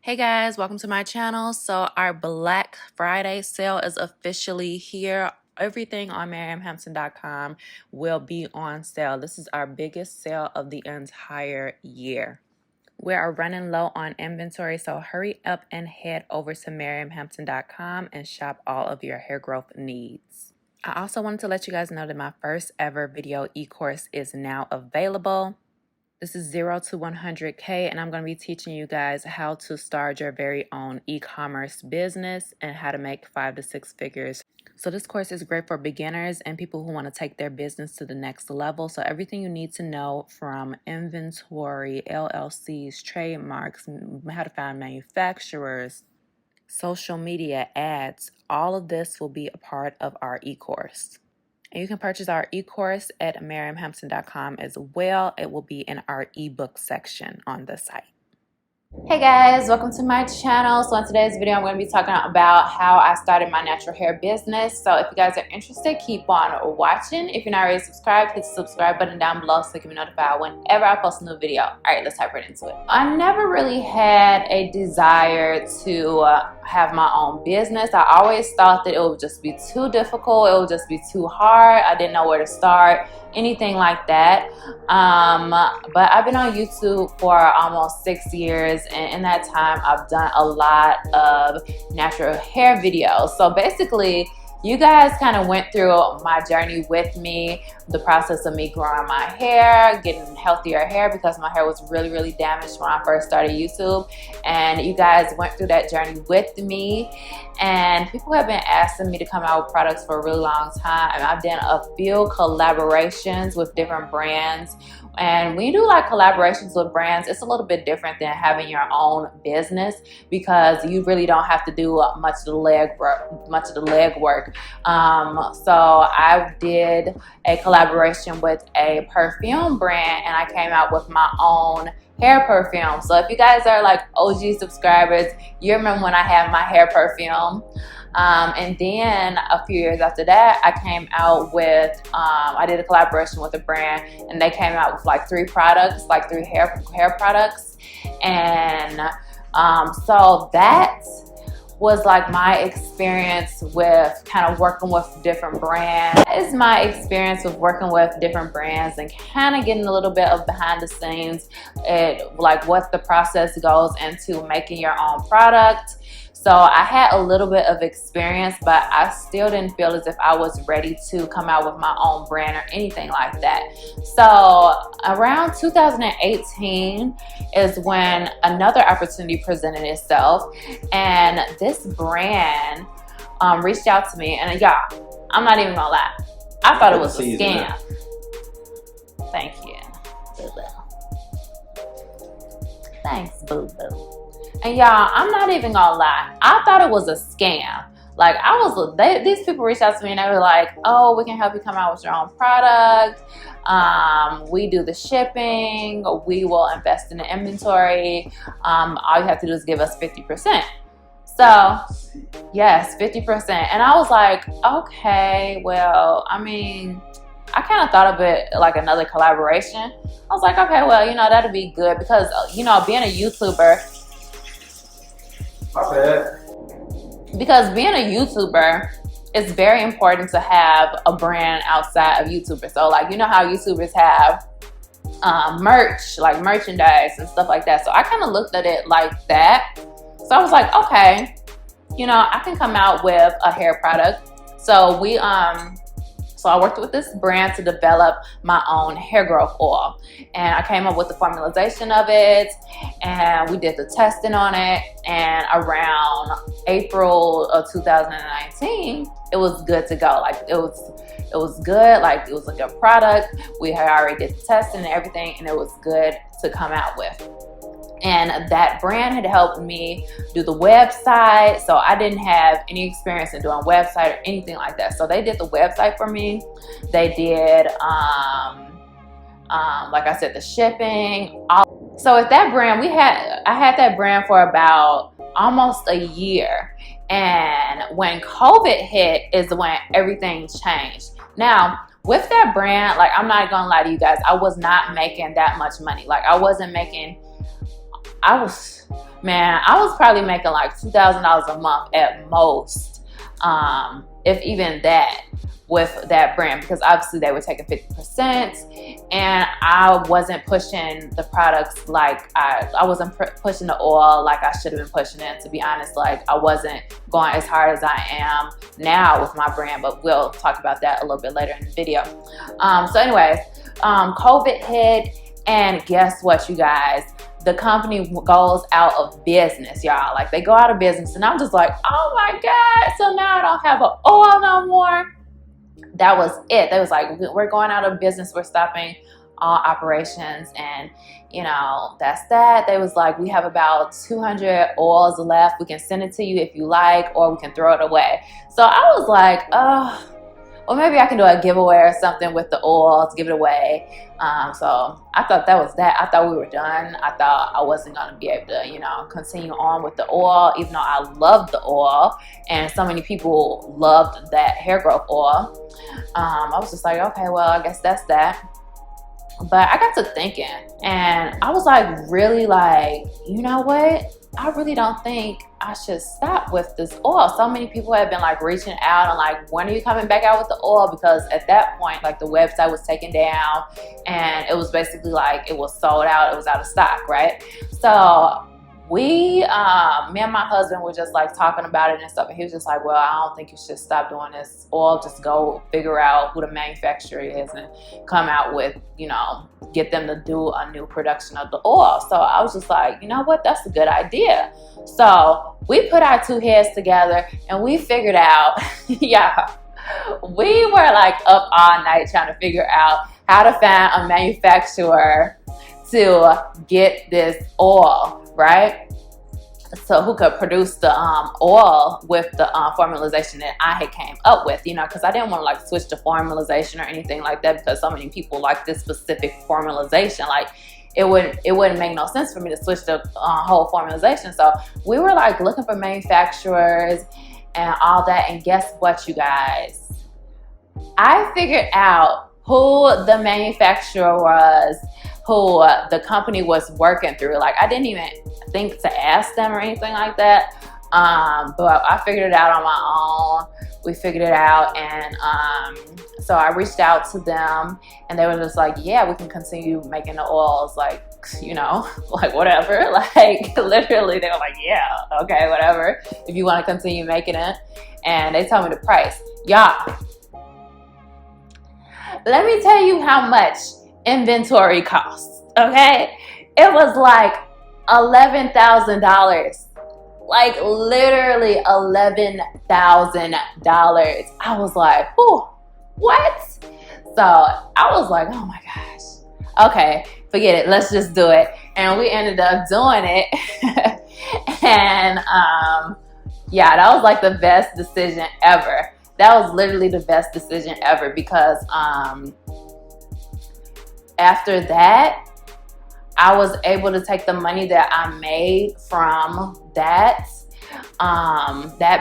Hey guys, welcome to my channel. So our Black Friday sale is officially here. Everything on MariamHampton.com will be on sale. This is our biggest sale of the entire year. We are running low on inventory, so hurry up and head over to MariamHampton.com and shop all of your hair growth needs. I also wanted to let you guys know that my first ever video e-course is now available. This is 0 to 100K, and I'm going to be teaching you guys how to start your very own e-commerce business and how to make 5 to 6 figures. So this course is great for beginners and people who want to take their business to the next level. So everything you need to know from inventory, LLCs, trademarks, how to find manufacturers, social media, ads, all of this will be a part of our e-course. And you can purchase our e-course at MariamHampton.com as well. It will be in our ebook section on the site. Hey guys, welcome to my channel. So in today's video, I'm going to be talking about how I started my natural hair business. So if you guys are interested, keep on watching. If you're not already subscribed, hit the subscribe button down below so you can be notified whenever I post a new video. All right, let's hop right into it. I never really had a desire to have my own business. I always thought that it would just be too difficult. It would just be too hard. I didn't know where to start, anything like that. But I've been on YouTube for almost 6 years, and in that time I've done a lot of natural hair videos. So basically you guys kind of went through my journey with me, the process of me growing my hair, getting healthier hair, because my hair was really damaged when I first started YouTube. And you guys went through that journey with me, and people have been asking me to come out with products for a really long time. And I've done a few collaborations with different brands. And when you do like collaborations with brands, it's a little bit different than having your own business, because you really don't have to do much of the leg work. So I did a collaboration with a perfume brand, and I came out with my own hair perfume. So if you guys are like OG subscribers, you remember when I had my hair perfume. And then a few years after that, I came out with, I did a collaboration with a brand, and they came out with like 3 products, like 3 hair products. And so that was like my experience with kind of working with different brands. That is my experience with working with different brands and kind of getting a little bit of behind the scenes at like what the process goes into making your own product. So I had a little bit of experience, but I still didn't feel as if I was ready to come out with my own brand or anything like that. So around 2018 is when another opportunity presented itself, and this brand reached out to me. And y'all, I'm not even gonna lie, I thought it was a scam. Thank you, boo-boo. Thanks, boo-boo. And y'all, I'm not even gonna lie, I thought it was a scam. Like these people reached out to me and they were like, oh, we can help you come out with your own product. We do the shipping. We will invest in the inventory. All you have to do is give us 50%. So yes, 50%. And I was like, okay, well, I mean, I kind of thought of it like another collaboration. I was like, okay, well, you know, that'd be good, because, you know, being a YouTuber, because being a YouTuber, it's very important to have a brand outside of YouTubers. So like, you know how YouTubers have merch, like merchandise and stuff like that. So I kind of looked at it like that. So I was like, okay, you know, I can come out with a hair product. So so I worked with this brand to develop my own hair growth oil, and I came up with the formulation of it, and we did the testing on it. And around April of 2019, it was good to go. Like it was good. Like it was a good product. We had already did the testing and everything, and it was good to come out with. And that brand had helped me do the website. So I didn't have any experience in doing website or anything like that. So they did the website for me. They did, like I said, the shipping. So with that brand, I had that brand for about almost a year. And when COVID hit is when everything changed. Now, with that brand, like, I'm not gonna lie to you guys, I was not making that much money. Like, I wasn't making I was probably making like $2,000 a month at most, if even that, with that brand, because obviously they were taking 50%, and I wasn't pushing the products like I wasn't pushing the oil like I should have been pushing it, to be honest. Like, I wasn't going as hard as I am now with my brand, but we'll talk about that a little bit later in the video. So anyways, COVID hit, and guess what, you guys? The company goes out of business, y'all. Like, they go out of business, and I'm just like, oh my God, so now I don't have an oil no more. That was it. They was like, we're going out of business, we're stopping all operations, and you know, that's that. They was like, we have about 200 oils left, we can send it to you if you like, or we can throw it away. So I was like, oh, well, maybe I can do a giveaway or something with the oil to give it away. So I thought that was that. I thought we were done. I thought I wasn't going to be able to, you know, continue on with the oil, even though I loved the oil and so many people loved that hair growth oil. I was just like, okay, well, I guess that's that. But I got to thinking, and I was like, really, like, you know what? I really don't think I should stop with this oil. So many people have been like reaching out and like, when are you coming back out with the oil? Because at that point, like, the website was taken down, and it was basically like it was sold out. It was out of stock, right? So me and my husband were just like talking about it and stuff, and he was just like, well, I don't think you should stop doing this oil. Just go figure out who the manufacturer is and come out with, you know, get them to do a new production of the oil. So I was just like, you know what, that's a good idea. So we put our two heads together and we figured out, yeah, we were like up all night trying to figure out how to find a manufacturer to get this oil, right? So who could produce the oil with the formulation that I had came up with, you know, because I didn't want to like switch the formulation or anything like that, because so many people like this specific formulation. Like, it wouldn't make no sense for me to switch the whole formulation. So we were like looking for manufacturers and all that, and guess what, you guys? I figured out who the manufacturer was, who the company was working through. Like, I didn't even think to ask them or anything like that. But I figured it out on my own. We figured it out, and so I reached out to them, and they were just like, yeah, we can continue making the oils, like, you know, like whatever. Like, literally, they were like, yeah, okay, whatever, if you want to continue making it. And they told me the price. Y'all, let me tell you how much inventory costs, okay? It was like $11,000. Like, literally $11,000. I was like, oh, what? So I was like, oh my gosh. Okay, forget it. Let's just do it. And we ended up doing it. And yeah, that was like the best decision ever. That was literally the best decision ever, because after that, I was able to take the money that I made from that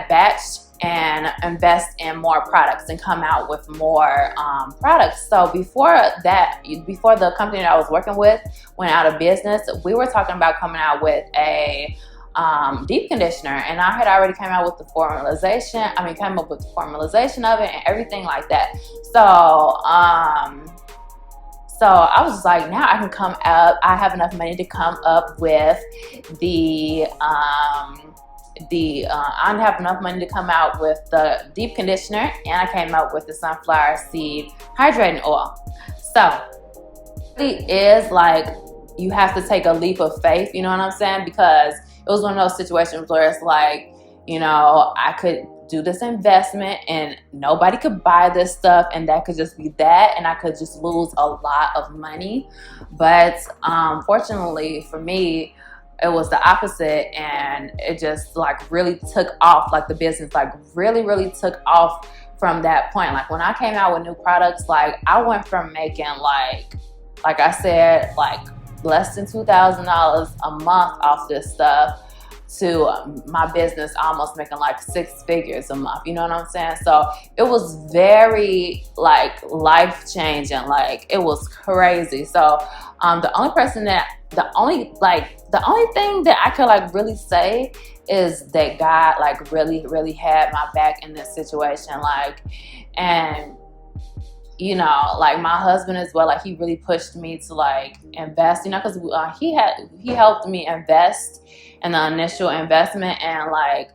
batch and invest in more products and come out with more products. So before the company that I was working with went out of business, we were talking about coming out with a deep conditioner, and I had already came out with the formulation. I mean, came up with the formulation of it and everything like that. So I was just like, now I can come up. I have enough money to come up with I have enough money to come out with the deep conditioner, and I came up with the sunflower seed hydrating oil. So it is like, you have to take a leap of faith, you know what I'm saying? Because it was one of those situations where it's like, you know, I could do this investment and nobody could buy this stuff, and that could just be that, and I could just lose a lot of money. But fortunately for me, it was the opposite, and it just like really took off. Like, the business like really took off from that point. Like, when I came out with new products, like, I went from making like I said, like less than $2,000 a month off this stuff, to my business almost making like 6 figures a month. You know what I'm saying? So it was very like life changing. Like it was crazy. So the only thing that I could like really say is that God like really had my back in this situation. Like, and you know, like my husband as well, like he really pushed me to like invest, you know, because he helped me invest in the initial investment, and like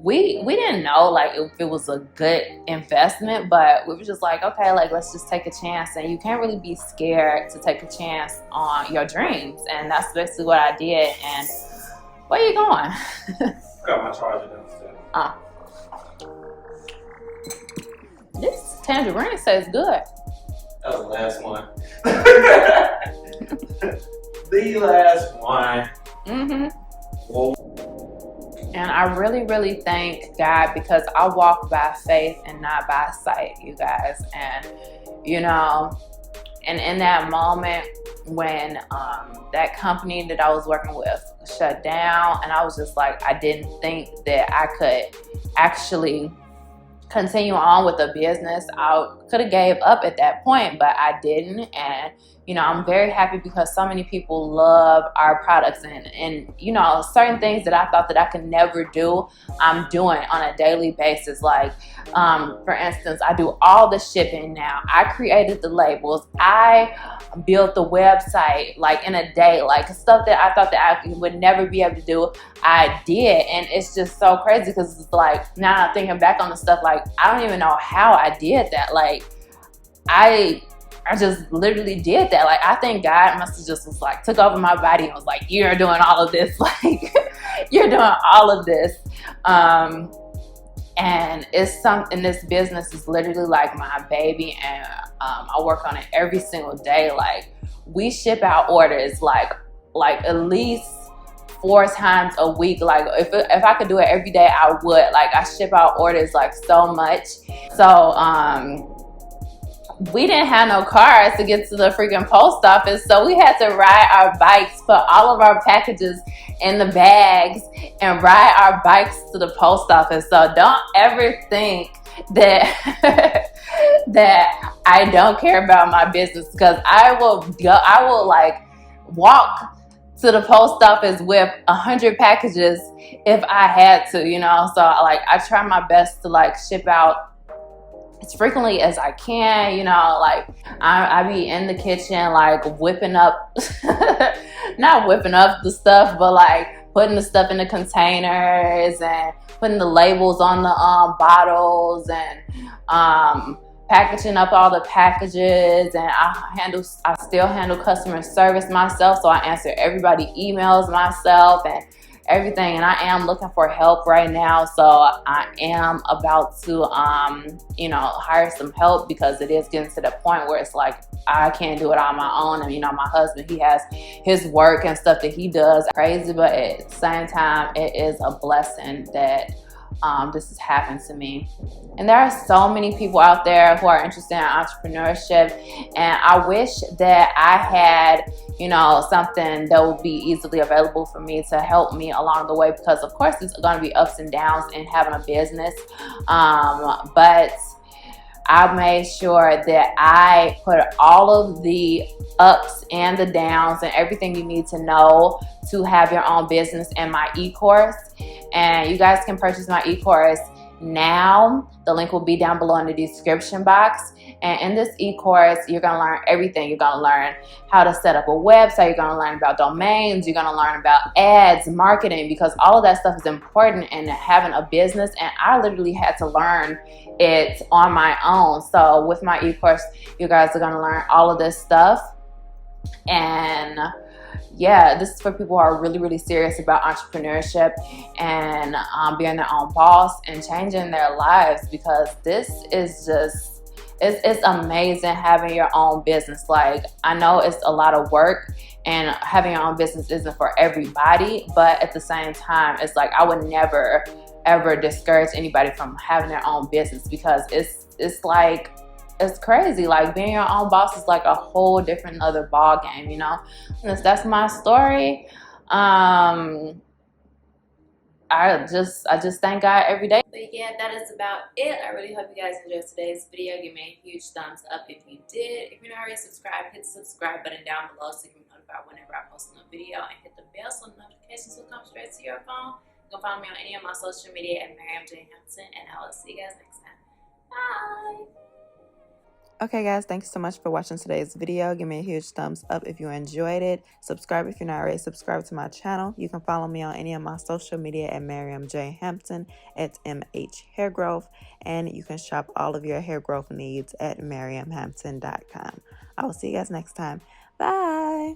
we didn't know like if it was a good investment, but we were just like, okay, like let's just take a chance. And you can't really be scared to take a chance on your dreams, and that's basically what I did. And where you going? I got my charger downstairs. This tangerine tastes good. That was the last one. The last one. Whoa. And I really thank God, because I walk by faith and not by sight, you guys. And you know, and in that moment when that company that I was working with shut down, and I was just like, I didn't think that I could actually continue on with the business. I could have gave up at that point, but I didn't. And you know, I'm very happy because so many people love our products, and you know, certain things that I thought that I could never do, I'm doing on a daily basis. Like for instance, I do all the shipping now. I created the labels. I built the website like in a day. Like stuff that I thought that I would never be able to do, I did. And it's just so crazy because it's like, now I'm thinking back on the stuff, like I don't even know how I did that. Like I just literally did that. Like I think God must have just was like took over my body and was like, you're doing all of this. Like you're doing all of this. And it's something, this business is literally like my baby, and I work on it every single day. Like we ship out orders like at least 4 times a week. Like if I could do it every day, I would. Like I ship out orders like so much. So we didn't have no cars to get to the freaking post office, so we had to ride our bikes, put all of our packages in the bags, and ride our bikes to the post office. So don't ever think that that I don't care about my business, because I will like walk to the post office with 100 packages if I had to, you know. So like I try my best to like ship out as frequently as I can, you know. Like I be in the kitchen like whipping up not whipping up the stuff, but like putting the stuff in the containers and putting the labels on the bottles, and packaging up all the packages. And I still handle customer service myself, so I answer everybody emails myself and everything. And I am looking for help right now, so I am about to you know, hire some help, because it is getting to the point where it's like I can't do it on my own. And you know, my husband, he has his work and stuff that he does crazy, but at the same time it is a blessing that this has happened to me. And there are so many people out there who are interested in entrepreneurship, and I wish that I had, you know, something that would be easily available for me to help me along the way, because of course it's going to be ups and downs in having a business, but I made sure that I put all of the ups and the downs and everything you need to know to have your own business in my e-course. And you guys can purchase my e-course now. The link will be down below in the description box. And in this e-course, you're going to learn everything. You're going to learn how to set up a website. You're going to learn about domains. You're going to learn about ads, marketing, because all of that stuff is important in having a business. And I literally had to learn it on my own. So with my e-course, you guys are going to learn all of this stuff. And yeah, this is for people who are really serious about entrepreneurship and being their own boss and changing their lives, because this is just, it's amazing having your own business. Like I know it's a lot of work, and having your own business isn't for everybody, but at the same time, it's like I would never ever discourage anybody from having their own business, because it's like, it's crazy. Like being your own boss is like a whole different other ball game, you know. And that's my story. I just thank God every day. But yeah, that is about it. I really hope you guys enjoyed today's video. Give me a huge thumbs up if you did. If you're not already subscribed, hit the subscribe button down below so you can be notified whenever I post a new video, and hit the bell so notifications will come straight to your phone. You can follow me on any of my social media at Miriam J. Hampton, and I will see you guys next time. Bye. Okay guys, thanks so much for watching today's video. Give me a huge thumbs up if you enjoyed it. Subscribe if you're not already subscribed to my channel. You can follow me on any of my social media at Miriam J. Hampton at MH Hair Growth. And you can shop all of your hair growth needs at MiriamHampton.com. I will see you guys next time. Bye.